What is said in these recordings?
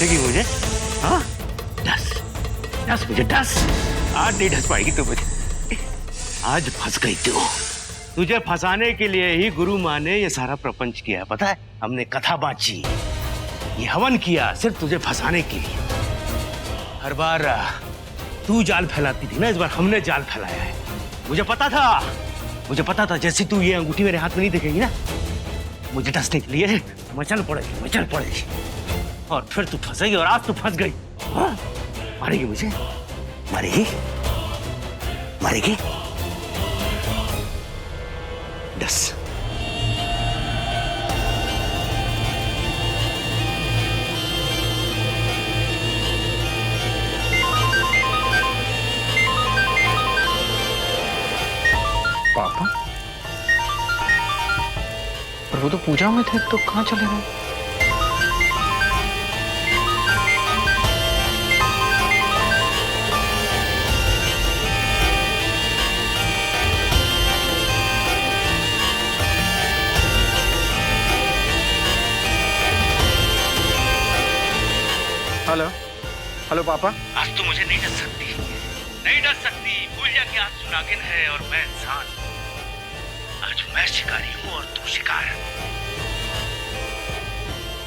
डसेगी मुझे? हाँ, डस डस मुझे, डस। आज नहीं डस पाएगी तू मुझे। आज फंस गई तू। तुझे फंसाने के लिए ही गुरु माँ ने ये सारा प्रपंच किया, पता है? हमने कथा बांची, ये हवन किया सिर्फ तुझे फंसाने के लिए। हर बार तू जाल फैलाती थी ना, इस बार हमने जाल फैलाया है। मुझे पता था जैसे तू ये अंगूठी मेरे हाथ में नहीं देखेगी ना, मुझे डसने के लिए मचल पड़ेगी और फिर तू फंसेगी। और आज तू फंस गई। हाँ? मारेगी मुझे? मारेगी? डस। पापा, पर वो तो पूजा में थे, तो कहाँ चले गए? हेलो पापा। आज तू मुझे नहीं डस सकती। भूल जा कि आज तू नागिन है और मैं इंसान। आज मैं शिकारी हूँ और तू शिकार।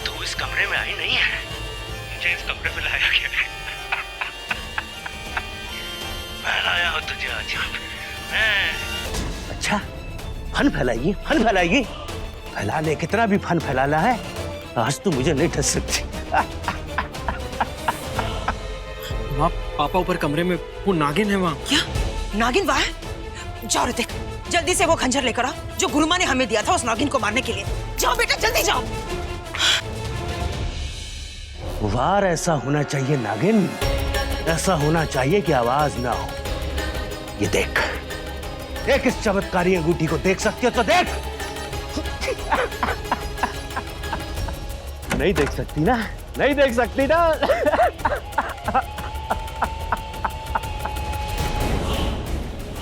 तू इस कमरे में आई नहीं है, मुझे इस कमरे में लाया गया है। मैं लाया हूँ तुझे आज यहाँ पे। अच्छा, फन फैलाएगी। फैला ले, कितना भी फन फैलाना है, आज तू मुझे नहीं डस सकती। वहाँ पापा ऊपर कमरे में वो नागिन है वहाँ। क्या नागिन वहाँ है? जाओ ऋतिक, जल्दी से वो खंजर लेकर आओ जो गुरुमा ने हमें दिया था उस नागिन को मारने के लिए। जाओ बेटा, जल्दी जाओ। वार ऐसा होना चाहिए नागिन, ऐसा होना चाहिए कि आवाज ना हो। ये देख इस चमत्कारी अंगूठी को देख सकती हो तो देख। नहीं देख सकती ना?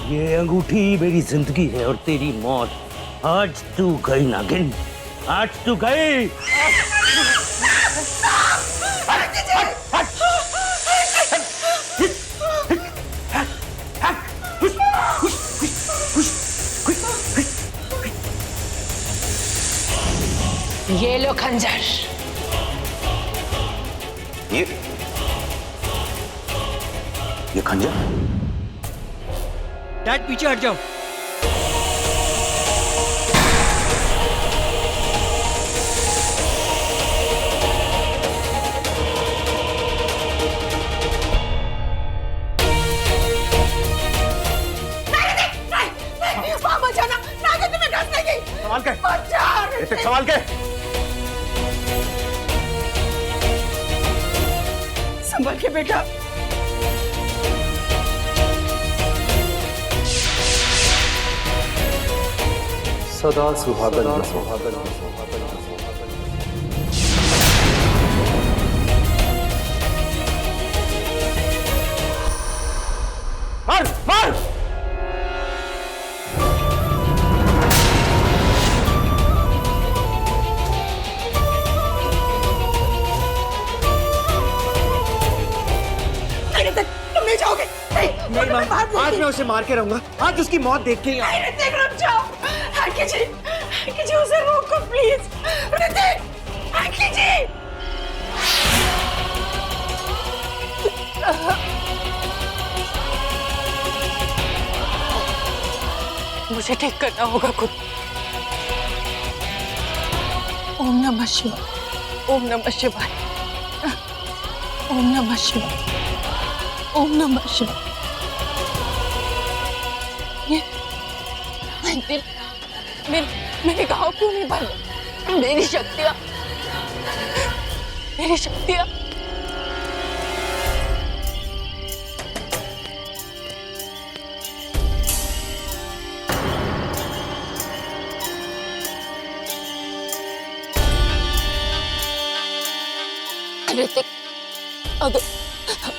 ये अंगूठी मेरी जिंदगी है और तेरी मौत। आज तू गई नागिन, आज तू गई। ये लो खंजर। ये खंजर? डैड पीछे हट जाओ। सवाल के संभल के बेटा। सदा सुहागन मार। तुम नहीं जाओगे। आज मैं उसे मार के रहूंगा। आज उसकी मौत देख के ही आऊंगा। ऋतिक रुक जाओ। हैंकी जी उसे रोको प्लीज। ऋतिक, हैंकी जी। मुझे ठीक करना होगा खुद। ओम नमः शिवाय, ओम नमः शिवाय, ओम नमः शिवाय, ओम नमः शिवाय। ये मेरे घाव क्यों नहीं भरे? मेरी शक्तियाँ ऋतिक,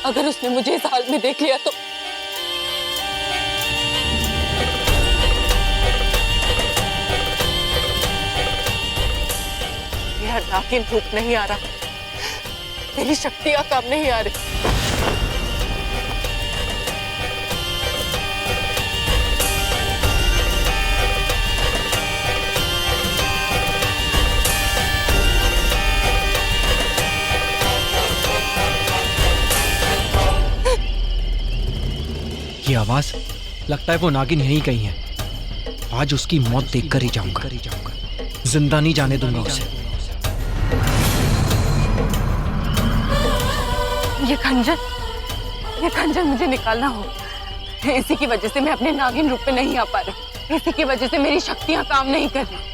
अगर उसने मुझे इस हाल में देख लिया तो मेरा नागिन रूप नहीं आ रहा, मेरी शक्तियां काम नहीं आ रही। ये आवाज, लगता है वो नागिन यहीं कहीं है। आज उसकी मौत देखकर ही जाऊंगा, जिंदा नहीं जाने दूंगा उसे। ये खंजर मुझे निकालना होगा। इसी की वजह से मैं अपने नागिन रूप में नहीं आ पा रही। इसी की वजह से मेरी शक्तियां काम नहीं कर रही।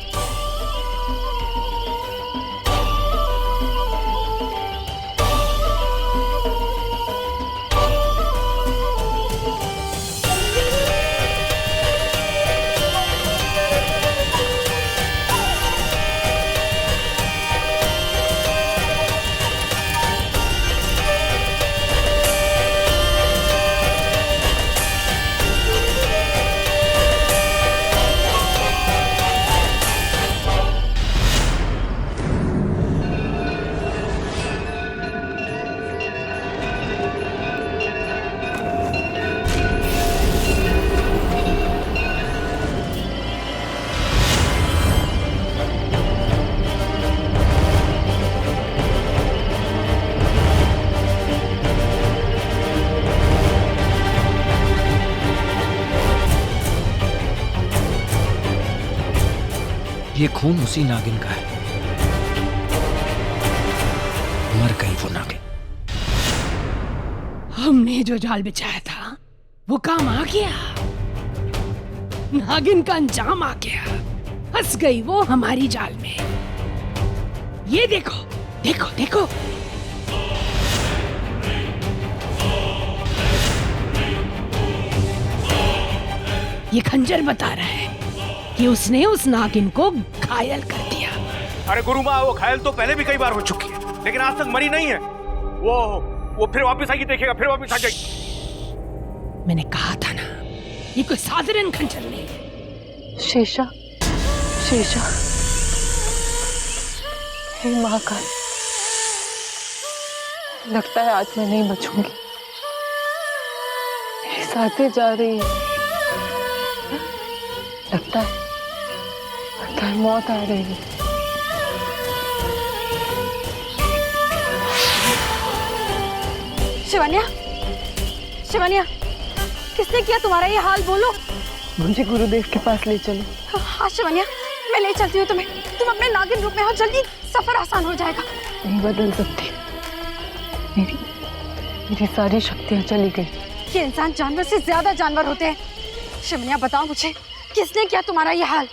ये खून उसी नागिन का है। मर गई वो नागिन। हमने जो जाल बिछाया था वो काम आ गया। नागिन का अंजाम आ गया। फंस गई वो हमारी जाल में। ये देखो देखो देखो। ये खंजर बता रहा है कि उसने उस नागिन को घायल कर दिया। अरे गुरु माँ, वो घायल तो पहले भी कई बार हो चुकी है, लेकिन आज तक मरी नहीं है। वो फिर वापस आएगी, देखेगा, फिर वापस आ जाएगी। मैंने कहा था ना, ये कोई साधारण खंजर नहीं है। शेषा, हे महाकाल, लगता है आज मैं नहीं बचूंगी। मेरी सांसें जा रही है। लगता है मौत आ रही है। शिवानिया, किसने किया तुम्हारा ये हाल? बोलो। मुझे गुरुदेव के पास ले चलो। हाँ शिवानिया, मैं ले चलती हूँ तुम्हें। तुम अपने नागिन रूप में हो, जल्दी सफर आसान हो जाएगा। नहीं बदल सकती। मेरी सारी शक्तियाँ चली गई। ये इंसान जानवर से ज्यादा जानवर होते हैं। शिवानिया बताओ मुझे, किसने किया तुम्हारा ये हाल?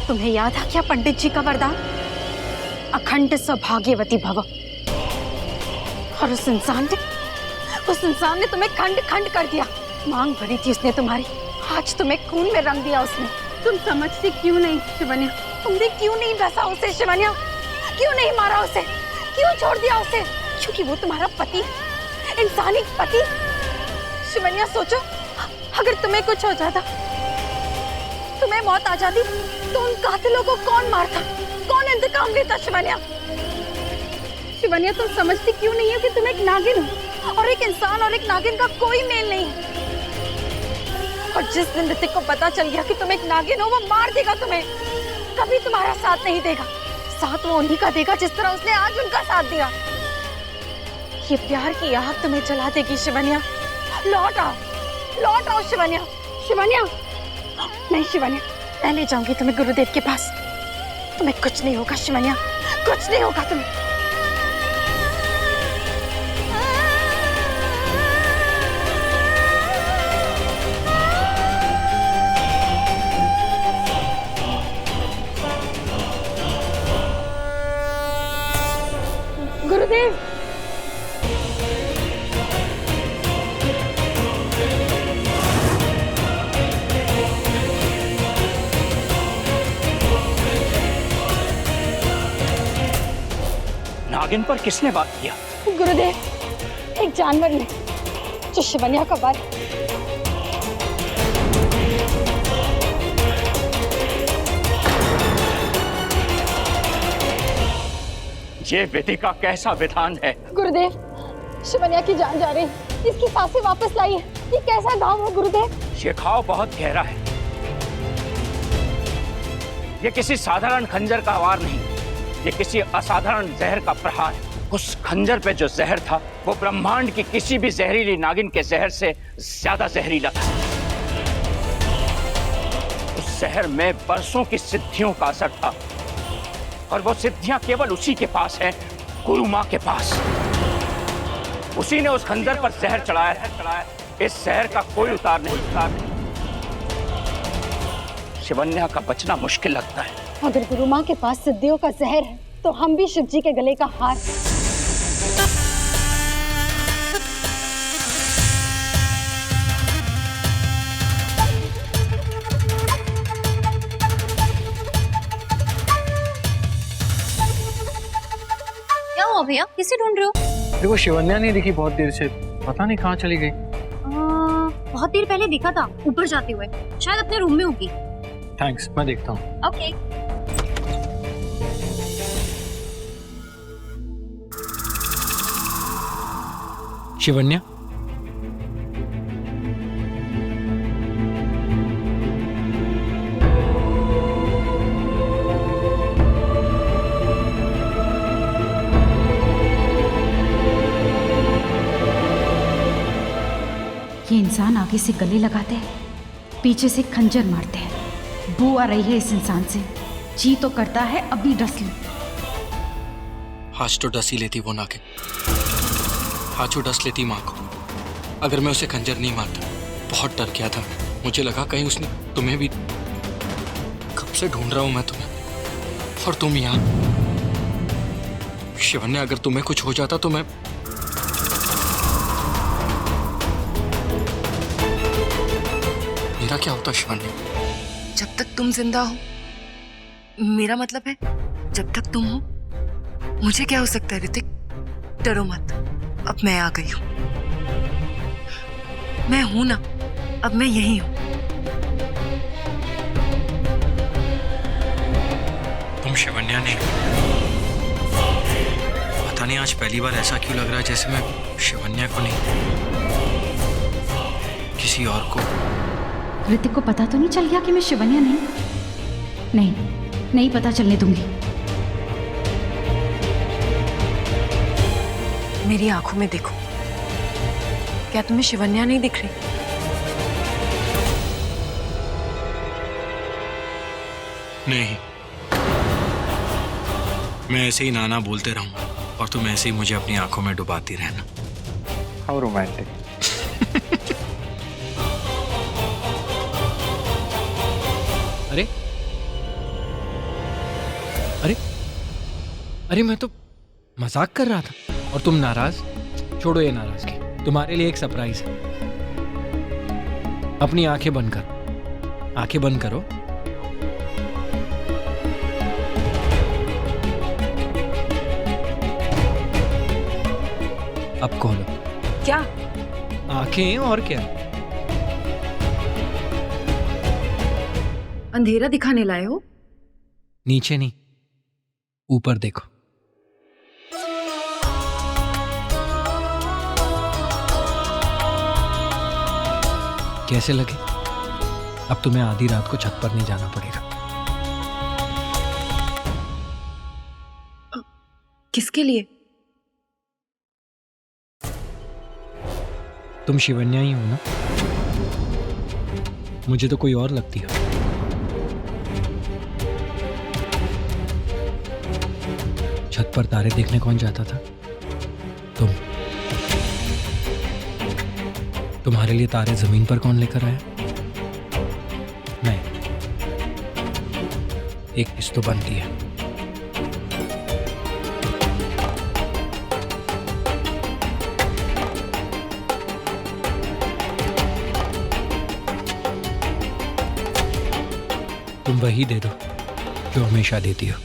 तुम्हें याद है क्या पंडित जी का वरदान, अखंड सौभाग्यवती भव? और उस इंसान ने तुम्हें खंड खंड कर दिया। मांग भरी थी उसने तुम्हारी, आज तुम्हें खून में रंग दिया उसने। तुम समझती क्यों नहीं शिवानिया? तुमने क्यों नहीं डसा उसे शिवानिया? क्यों नहीं मारा उसे? क्यों छोड़ दिया उसे? क्योंकि वो तुम्हारा पति, इंसानी पति। शिवानिया सोचो, अगर तुम्हें कुछ हो जाता, तुम्हें मौत आ जाती, तो उन कातिलों को कौन मारता, कौन इंतकाम लेता? शिवानिया तुम समझती क्यों नहीं हो कि तुम एक नागिन हो, और एक इंसान और एक नागिन का कोई मेल नहीं है। और जिस दिन ऋतिक को पता चल गया कि तुम एक नागिन हो, वो मार देगा तुम्हें। कभी तुम्हारा साथ नहीं देगा। साथ वो उन्हीं का देगा जिस तरह उसने आज उनका साथ दिया। ये प्यार की आग तुम्हें जला देगी शिवानिया। लौट आओ शिवानिया। नहीं शिवानिया, मैं ले जाऊंगी तुम्हें गुरुदेव के पास। तुम्हें कुछ नहीं होगा शिवानिया, कुछ नहीं होगा तुम्हें। गुरुदेव, नागिन पर किसने बात किया? गुरुदेव, एक जानवर ने जो शिवन्या का वार है। ये विधि का कैसा विधान है? गुरुदेव, शिवन्या की जान जा रही, इसकी सांसें वापस लाई है। ये कैसा घाव है गुरुदेव? ये घाव बहुत गहरा है। ये किसी साधारण खंजर का वार नहीं, ये किसी असाधारण जहर का प्रहार है। उस खंजर पे जो जहर था वो ब्रह्मांड की किसी भी जहरीली नागिन के जहर से ज्यादा जहरीला था। उस जहर में बरसों की सिद्धियों का असर था और वो सिद्धियां केवल उसी के पास है, गुरु माँ के पास। उसी ने उस खंजर पर जहर चढ़ाया है। इस जहर का कोई उतार नहीं। शिवन्या का बचना मुश्किल लगता है। अगर गुरु माँ के पास सिद्धियों का जहर है तो हम भी शिव जी के गले का हार। क्या हुआ भैया, किसे ढूंढ रहे हो? देखो शिवन्या नहीं दिखी बहुत देर से, पता नहीं कहाँ चली गई। बहुत देर पहले दिखा था ऊपर जाते हुए, शायद अपने रूम में होगी। थैंक्स, मैं देखता हूँ। ओके। शिवन्या, ये इंसान आगे से गले लगाते हैं, पीछे से खंजर मारते हैं। बू आ रही है इस इंसान से, जी तो करता है अभी डस लूं। आज तो डस ही लेती वो नागिन, आज वो डस लेती माँ को। अगर मैं उसे खंजर नहीं मारता। बहुत डर गया था, मुझे लगा कहीं उसने तुम्हें भी। कब से ढूंढ रहा हूं मैं तुम्हें, और तुम यहाँ। शिवन्या, अगर तुम्हें कुछ हो जाता तो मैं। मेरा क्या होता शिवन्या? जब तक तुम जिंदा हो, मेरा मतलब है जब तक तुम हो, मुझे क्या हो सकता है ऋतिक? डरो मत, अब मैं आ गई हूं। मैं हूं ना, अब मैं यही हूं। तुम शिवन्या नहीं। पता नहीं आज पहली बार ऐसा क्यों लग रहा है जैसे मैं शिवन्या को नहीं, किसी और को। ऋतिक को पता तो नहीं चल गया कि मैं शिवन्या नहीं? नहीं पता चलने दूंगी। मेरी आंखों में देखो, क्या तुम्हें शिवन्या नहीं दिख रही? नहीं, मैं ऐसे ही नाना बोलते रहूंगा और तुम ऐसे ही मुझे अपनी आंखों में डुबाती रहना। How romantic. अरे अरे अरे, मैं तो मजाक कर रहा था और तुम नाराज। छोड़ो ये नाराजगी, तुम्हारे लिए एक सरप्राइज है। अपनी आंखें बंद करो, आंखें बंद करो। अब खोलो। क्या? आंखें, और क्या? अंधेरा दिखाने लाए हो? नीचे नहीं, ऊपर देखो। कैसे लगे? अब तुम्हें आधी रात को छत पर नहीं जाना पड़ेगा। किसके लिए? तुम शिवन्या ही हो ना? मुझे तो कोई और लगती है। छत पर तारे देखने कौन जाता था? तुम। तुम्हारे लिए तारे जमीन पर कौन लेकर आया? मैं। एक किस्त तो बनती है। तुम वही दे दो जो हमेशा देती हो।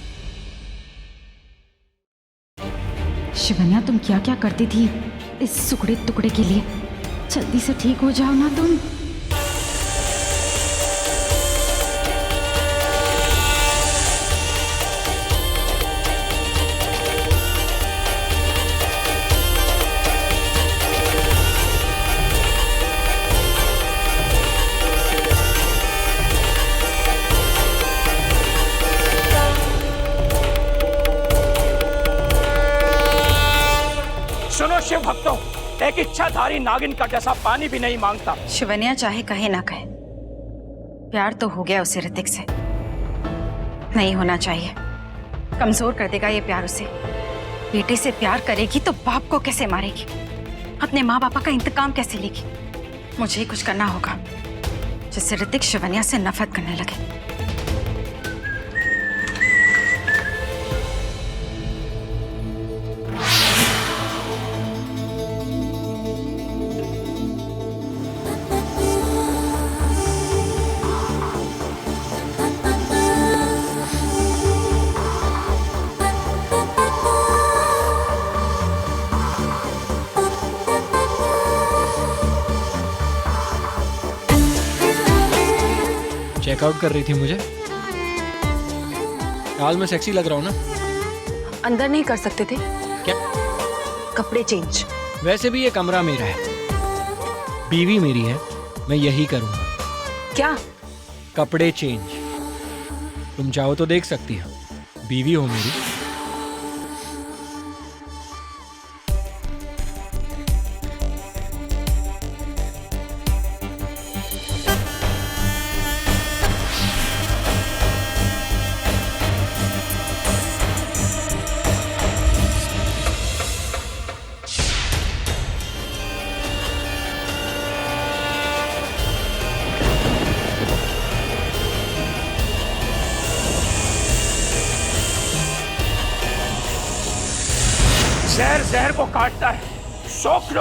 शिवन्या, तुम क्या क्या करती थी इस सुकड़े टुकड़े के लिए? जल्दी से ठीक हो जाओ ना तुम। सुनो शिव भक्तों, एक इच्छाधारी नागिन का जैसा पानी भी नहीं मांगता। शिवन्या चाहे कहे ना कहे, प्यार तो हो गया उसे ऋतिक से। नहीं होना चाहिए, कमजोर कर देगा ये प्यार उसे। बेटे से प्यार करेगी तो बाप को कैसे मारेगी, अपने माँ बापा का इंतकाम कैसे लेगी। मुझे ही कुछ करना होगा जिससे ऋतिक शिवन्या से नफरत करने लगे। चेकआउट कर रही थी मुझे? हाल में सेक्सी लग रहा हूँ ना? अंदर नहीं कर सकते थे क्या? कपड़े चेंज। वैसे भी ये कमरा मेरा है, बीवी मेरी है, मैं यही करूँगा। क्या? कपड़े चेंज। तुम चाहो तो देख सकती हो, बीवी हो मेरी। जहर जहर को काटता है, सोख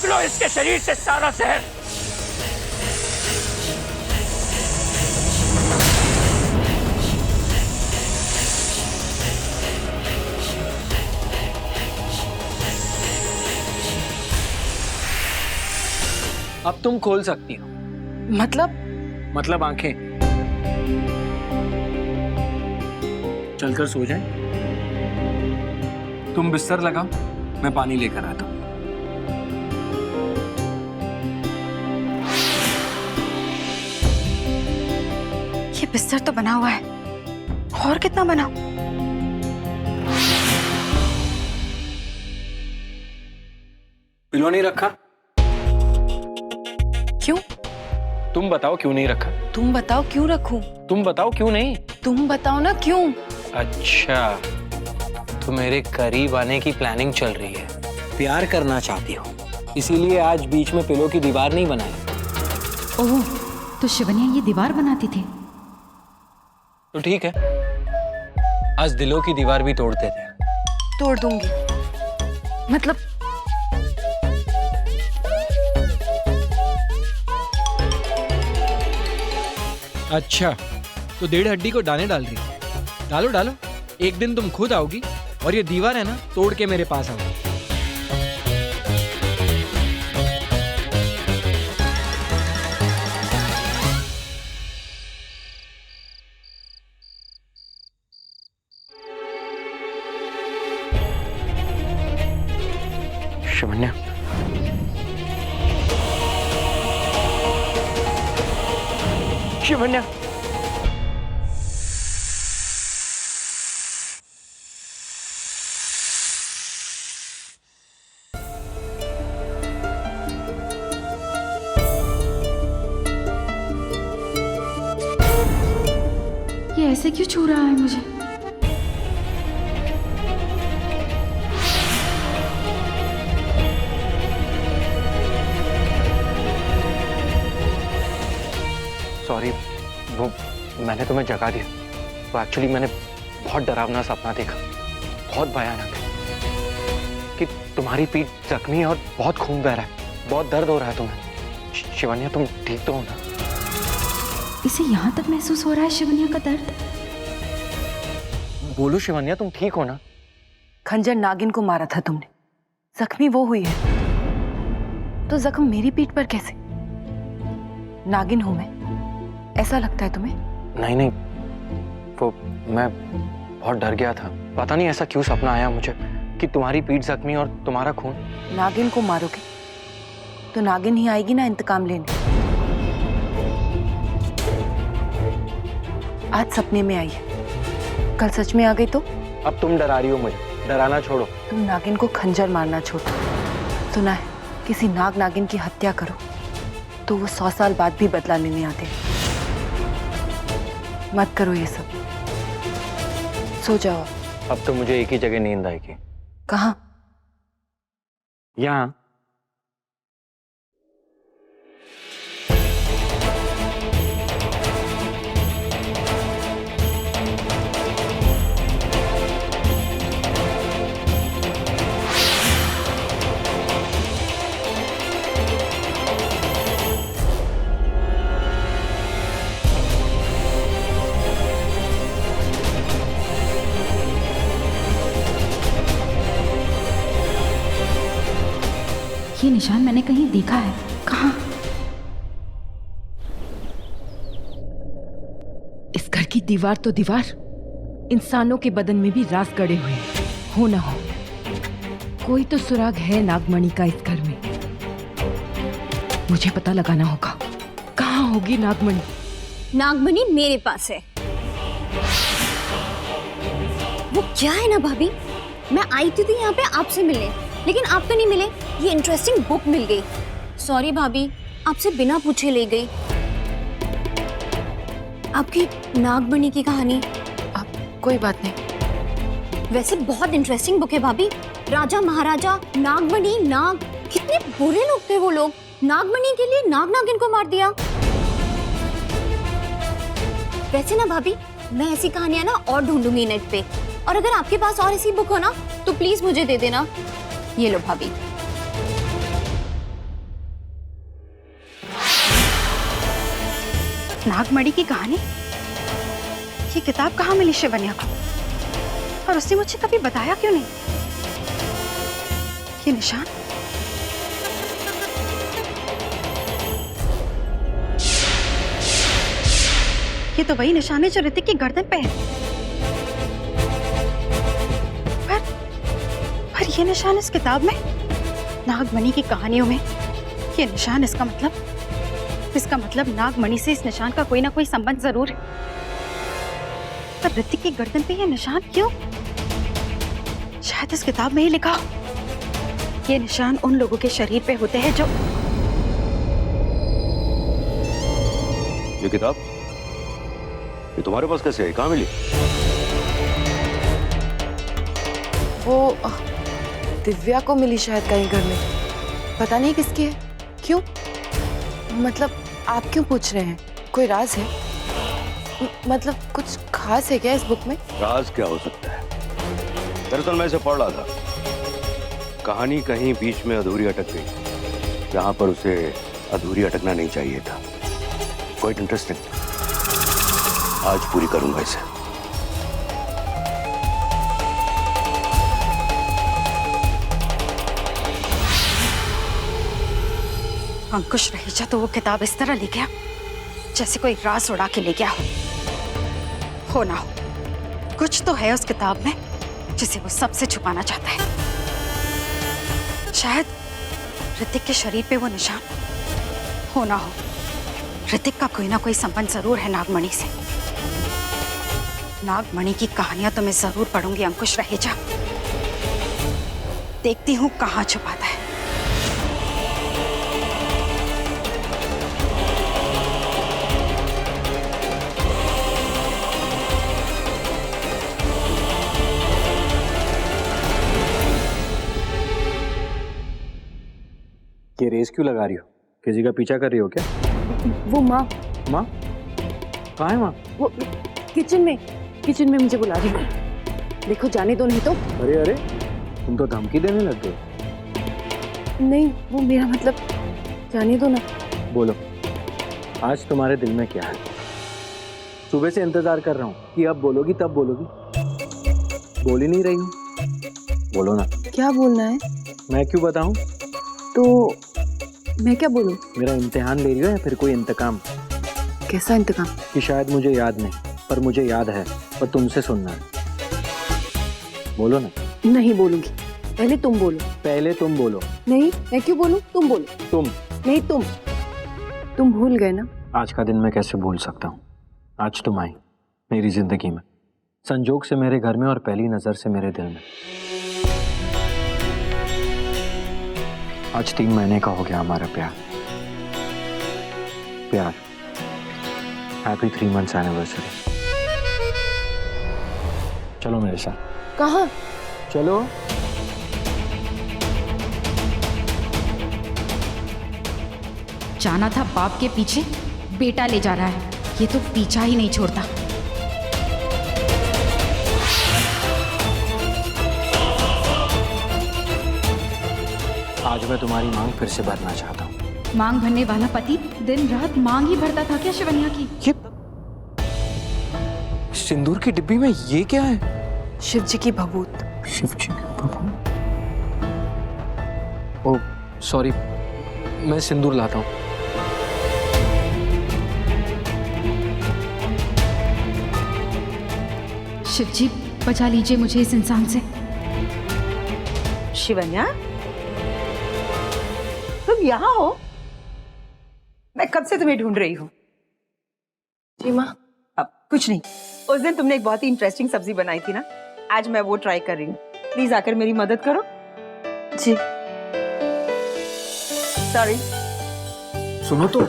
लो इसके शरीर से सारा जहर। अब तुम खोल सकती हो। मतलब आंखें। चलकर सो जाए। तुम बिस्तर लगाओ, मैं पानी लेकर आता हूं। ये बिस्तर तो बना हुआ है, और कितना बनाऊं? पिलो नहीं रखा? क्यों? तुम बताओ क्यों नहीं रखा? तुम बताओ क्यों रखूं? तुम बताओ क्यों नहीं? तुम बताओ ना क्यों? अच्छा, तो मेरे करीब आने की प्लानिंग चल रही है, प्यार करना चाहती हो, इसीलिए आज बीच में पिलो की दीवार नहीं बनाई। ओह, तो शिवन्या ये दीवार बनाती थी? तो ठीक है, आज दिलों की दीवार भी तोड़ते थे। तोड़ दूंगी। मतलब अच्छा, तो 1.5 हड्डी को दाने डाल रही है। डालो डालो, एक दिन तुम खुद आओगी और ये दीवार है ना, तोड़ के मेरे पास आओगी। शिवन्या, शिवन्या, ये ऐसे क्यों छू रहा है मुझे? सॉरी, वो मैंने तुम्हें जगा दिया। तो एक्चुअली मैंने बहुत डरावना सपना देखा, बहुत भयानक है, कि तुम्हारी पीठ जख्मी है और बहुत खून बह रहा है, बहुत दर्द हो रहा है तुम्हें। शिवन्या, तुम ठीक तो हो ना? इसे यहाँ तक महसूस हो रहा है शिवन्या का दर्द? बोलो शिवन्या, तुम ठीक हो ना? खंजर नागिन को मारा था तुमने, जख्मी वो हुई है। तो जख्म मेरी पीठ पर कैसे? नागिन हूं मैं, ऐसा लगता है तुम्हें? नहीं नहीं, वो मैं बहुत डर गया था। पता नहीं ऐसा क्यों सपना आया मुझे कि तुम्हारी पीठ जख्मी और तुम्हारा खून। नागिन को मारोगे तो नागिन ही आएगी ना इंतकाम लेने। आज सपने में आई है, कल सच में आ गई तो? अब तुम डरा रही हो मुझे, डराना छोड़ो। तुम नागिन को खंजर मारना छोड़ो। सुना है किसी नाग नागिन की हत्या करो तो वो 100 साल बाद भी बदला लेने आते। मत करो ये सब, सो जाओ। अब तो मुझे एक ही जगह नींद आएगी। कहाँ? यहाँ। ये निशान मैंने कहीं देखा है। कहाँ? इस घर की दीवार तो दीवार, इंसानों के बदन में भी राज गड़े हुए हैं। हो ना हो, कोई तो सुराग है नागमणि का इस घर में। मुझे पता लगाना होगा, कहाँ होगी नागमणि? नागमणि मेरे पास है। वो क्या है ना भाभी, मैं आई थी यहाँ पे आपसे मिलने, लेकिन आप तो नहीं मिले। ये इंटरेस्टिंग बुक मिल गई। सॉरी भाभी, आपसे बिना पूछे ले गई। आपकी नागमणि की कहानी। कोई बात नहीं। वैसे बहुत इंटरेस्टिंग बुक है भाभी। राजा महाराजा, नागमणि, नाग, कितने बुरे लोग थे वो लोग। नागमणि के लिए नाग नागिन को मार दिया। वैसे ना भाभी, मैं ऐसी कहानियां ना और ढूंढूंगी नेट पे, और अगर आपके पास और ऐसी बुक हो ना तो प्लीज मुझे दे देना। ये लो भाभी। नागमणि की कहानी? ये किताब कहाँ मिली शिवन्या को? और उसने मुझे कभी बताया क्यों नहीं? ये निशान? ये तो वही निशान है जो ऋतिक की गर्दन पे है। पर ये निशान इस किताब में, नागमणि की कहानियों में ये निशान, इसका मतलब नागमणि से इस निशान का कोई ना कोई संबंध जरूर है। पर ऋतिक की गर्दन पे ये निशान क्यों? शायद इस किताब में ही लिखा हो, ये निशान उन लोगों के शरीर पे होते हैं जो। ये किताब ये तुम्हारे पास कैसे है? कहाँ मिली? वो दिव्या को मिली शायद कहीं घर में, पता नहीं किसकी है। क्यों? मतलब आप क्यों पूछ रहे हैं? कोई राज है? मतलब कुछ खास है क्या इस बुक में? राज क्या हो सकता है? दरअसल मैं इसे पढ़ रहा था, कहानी कहीं बीच में अधूरी अटक गई, जहां पर उसे अधूरी अटकना नहीं चाहिए था। क्वाइट इंटरेस्टिंग, आज पूरी करूंगा इसे। अंकुश रहेजा तो वो किताब इस तरह ले गया जैसे कोई राज उड़ा के ले गया हो ना हो। कुछ तो है उस किताब में जिसे वो सबसे छुपाना चाहता है। शायद ऋतिक के शरीर पे वो निशान हो ना हो। ऋतिक का कोई ना कोई संबंध जरूर है नागमणि से। नागमणि की कहानियां तो मैं जरूर पढ़ूंगी अंकुश रहेजा। देखती हूँ कहाँ छुपाता है। ये रेस क्यों लगा रही हो? किसी का पीछा कर रही हो क्या? वो माँ कहाँ है माँ? वो किचन में मुझे बुला रही है। देखो जाने दो नहीं तो। अरे तुम तो धमकी देने लग गए। नहीं, वो मेरा मतलब जाने दो ना। बोलो, आज तुम्हारे दिल में क्या है? सुबह से इंतजार कर रहा हूँ कि अब बोलोगी तब बोलोगी। बोल ही नहीं रही हूँ। बोलो ना। क्या बोलना है? मैं क्यों बताऊँ? तो मैं क्या बोलूं? मेरा इम्तिहान ले रही हो या फिर कोई इंतकाम? कैसा इंतकाम? कि शायद मुझे याद नहीं, पर मुझे याद है, पर तुमसे सुनना है। बोलो ना। नहीं बोलूंगी, पहले तुम बोलो। पहले तुम बोलो। नहीं, मैं क्यों बोलूं? तुम बोलो। तुम। नहीं, तुम भूल गए ना? आज का दिन मैं कैसे भूल सकता हूँ? आज तुम आई मेरी जिंदगी में, संजोग से मेरे घर में और पहली नजर से मेरे दिल में। आज 3 महीने का हो गया हमारा प्यार। Happy 3 months anniversary. चलो मेरे साथ। कहाँ? चलो। जाना था बाप के पीछे, बेटा ले जा रहा है। ये तो पीछा ही नहीं छोड़ता। आज मैं तुम्हारी मांग फिर से भरना चाहता हूँ। मांग भरने वाला पति दिन रात मांग ही भरता था क्या शिवन्या की? ये सिंदूर की डिब्बी में ये क्या है? शिव जी की भभूत। शिव जी की भभूत। ओह सॉरी, मैं सिंदूर लाता हूँ। शिव जी बचा लीजिए मुझे इस इंसान से। शिवन्या, तुम यहाँ हो? मैं कब से तुम्हें ढूंढ रही हूँ। जी माँ। अब कुछ नहीं, उस दिन तुमने एक बहुत ही इंटरेस्टिंग सब्जी बनाई थी ना, आज मैं वो ट्राई कर रही हूँ। प्लीज आकर मेरी मदद करो। जी। सॉरी। सुनो तो।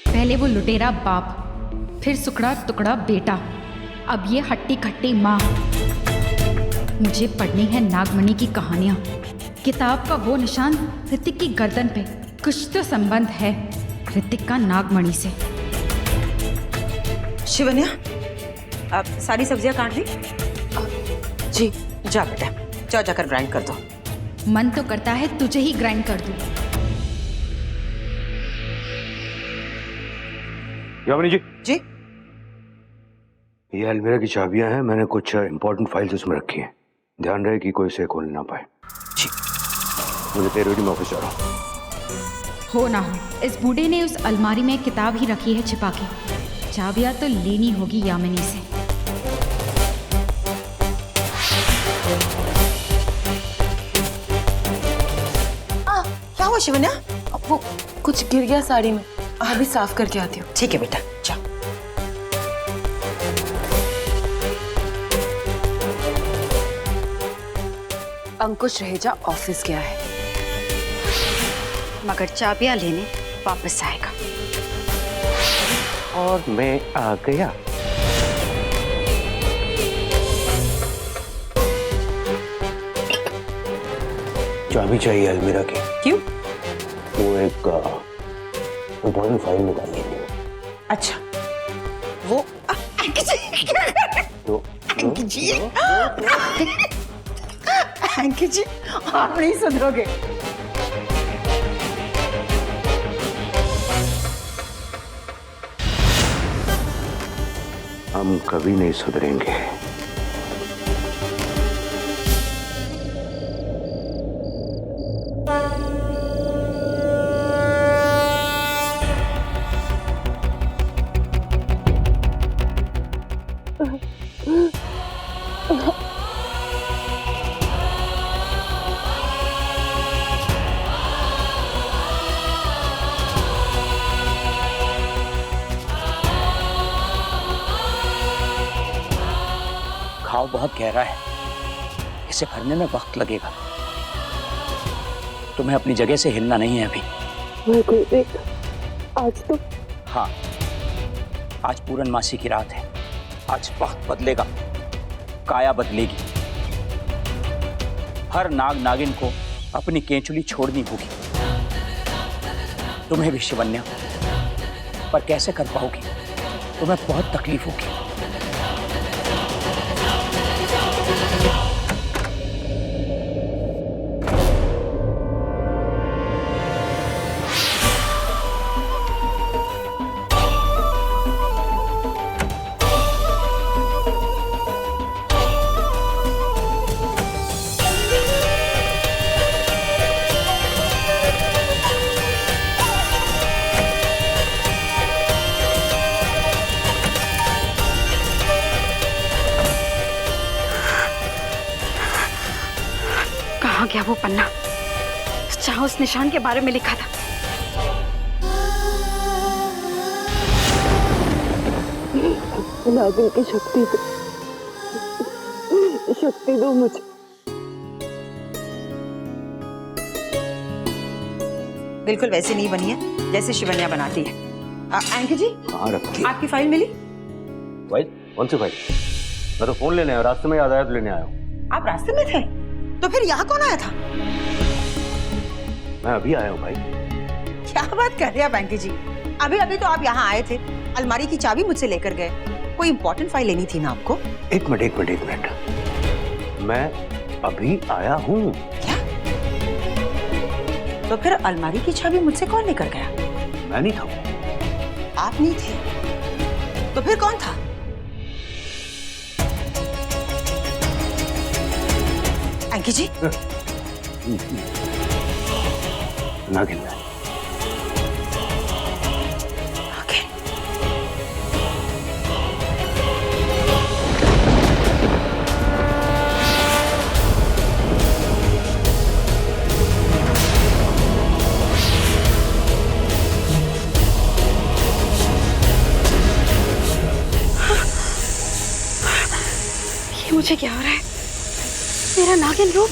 पहले वो लुटेरा बाप, फिर सुकड़ा टुकड़ा बेटा, अब ये हट्टी खट्टी माँ। मुझे पढ़नी है नागमणि की कहानियां। किताब का वो निशान ऋतिक की गर्दन पे, कुछ तो संबंध है ऋतिक का नागमणि से। शिवन्या, अब सारी सब्जियां काट ली? जी। जा बेटा, जाओ जाकर ग्राइंड कर दो। मन तो करता है तुझे ही ग्राइंड कर दूं। यामिनी जी। जी। ये अलमीरा की चाबियां हैं, मैंने कुछ इंपॉर्टेंट फाइल्स उसमें रखी हैं। ध्यान रहे कि कोई इसे खोल ना पाए। जी। मुझे 13 बजे मैं ऑफिस जा रहा हूँ। हो ना हो, इस बूढ़े ने उस अलमारी में किताब ही रखी है छिपा के। चाबियां तो लेनी होगी यामिनी से। क्या हुआ शिवन्या? वो कुछ गिर गया साड़ी में, अभी साफ करके आती हूँ। ठीक है बेटा, जाओ। अंकुश रहेजा ऑफिस गया है, मगर चाबियां लेने वापस आएगा। और मैं आ गया। चाबी चाहिए अलमीरा की। क्यों? वो एक इंपॉर्टेंट फाइल निकालनी थी। अच्छा, वो तो अंकित जी, आप नहीं सुधरोगे। हम कभी नहीं सुधरेंगे। घाव बहुत गहरा है, इसे भरने में वक्त लगेगा। तुम्हें अपनी जगह से हिलना नहीं है अभी। आज तो हाँ, आज पूर्णमासी की रात है। आज वक्त बदलेगा, काया बदलेगी। हर नाग नागिन को अपनी केंचुली छोड़नी होगी। तुम्हें भी शिवन्या, पर कैसे कर पाओगी? तुम्हें बहुत तकलीफ होगी। वो पन्ना जहाँ उस निशान के बारे में लिखा था। नागिन की शक्ति दो मुझे। बिल्कुल वैसे नहीं बनी है जैसे शिवन्या बनाती है। एंकर जी, हाँ रखी। आपकी फाइल मिली? फाइल? कौन सी फाइल? मैं तो फोन लेने आया, रास्ते में याद आया तो लेने आया हूँ। आप रास्ते में थे? तो फिर यहाँ कौन आया था? मैं अभी आया हूँ भाई। क्या बात कर रहे हैं आप एंकर जी? अभी अभी तो आप यहाँ आए थे, अलमारी की चाबी मुझसे लेकर गए। कोई इंपॉर्टेंट फाइल लेनी थी ना आपको? एक मिनट, मैं अभी आया हूँ। क्या? तो फिर अलमारी की चाबी मुझसे कौन लेकर गया? मैं नहीं था। आप नहीं थे तो फिर कौन था? अंकी जी? नागिन। मुझे क्या हो रहा है? मेरा नागिन रूप।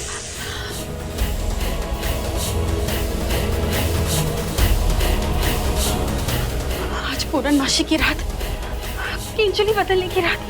आज पूर्णमासी की रात, किंजली बदलने की रात।